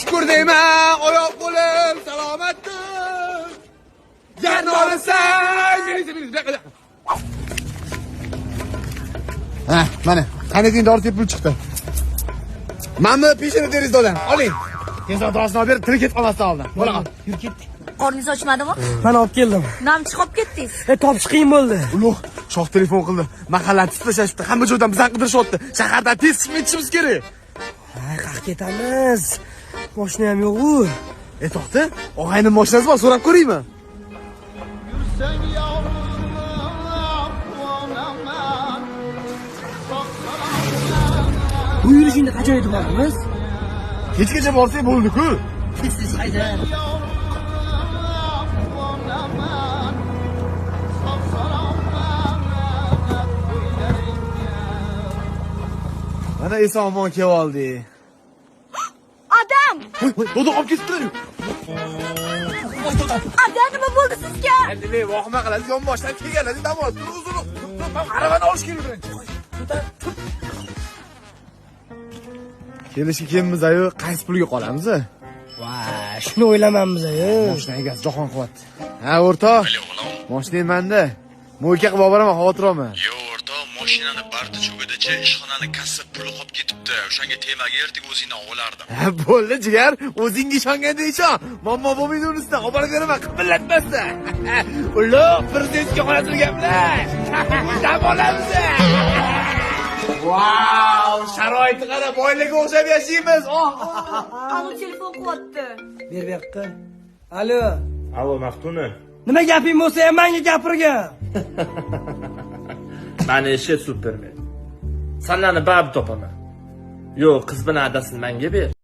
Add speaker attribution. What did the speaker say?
Speaker 1: Shukr deyman, oyoq qo'lim salomatdir. Jan olasan, meni. Ha, mana, qanday dori tepib chiqdi. Mana peshini derizdan oling. Tezroq dorisini olib ber, tili ketib qolmasdan oldin. Bo'la qol. Yur ketdik.
Speaker 2: Qorningiz ochmadimi?
Speaker 3: Men olib keldim.
Speaker 2: Nam chiqib ketdingiz.
Speaker 3: Topish qiyin bo'ldi.
Speaker 1: Ulug' shoh telefon qildi. Mahallani titlashibdi. Hamma joydan bizani qidirishyapti. Shahardan tez chiqib ketishimiz kerak.
Speaker 3: Qayerga ketamiz? Mashina ham yo'q-ku.
Speaker 1: To'xta, og'ayning mashinasi bor, so'rab ko'raymi?
Speaker 3: Bu yurishingda qachon yetib boramiz?
Speaker 1: Kechgacha borsak bo'ldi-ku.
Speaker 3: Tez hayda.
Speaker 1: Mana eson-omon kelib oldi.
Speaker 2: Adam!
Speaker 1: Do'da olib ketibdilar.
Speaker 2: Adam nima bo'ldi sizga?
Speaker 1: Endi vohima qiladi, yonboshdan kelganlar, damoz. Uzun. Aravani olish kerak birinchi. Kelishga kelamiz ayo, qaysi pulga qolamiz?
Speaker 3: Voy, shuni o'ylamaymiz ayo.
Speaker 1: Mashina egasi Jahon quvvat. Ha, o'rtoq. Mashina menda. Mo'yka qilib boraman, xavotir olma.
Speaker 4: Yo o'rtoq, mashinani barda cho'g'idacha ishxonani kassa puli qolib ketibdi. O'shanga temaga ertaga o'zingni olardim.
Speaker 1: Ha, bo'ldi jigar, o'zingga ishonganda ishon. Mommo bo'lmaydi unisidan, olib borib beraman, qipillatmasdan. Ulug' prezidentga qo'yadigan gaplar. Dam olamiz. Wow, sharoiti qara, boylarga o'xshab yashaymiz.
Speaker 2: Anu telefon qilyapti.
Speaker 3: Ber bu yoqqa. Alo.
Speaker 5: Alo, Maftuna.
Speaker 3: Nima gaping bo'lsa ham menga gapirgin.
Speaker 5: Mani ishi Superman. Sanlarni bab topaman. Yo'q, qiz bilan adasini menga ber.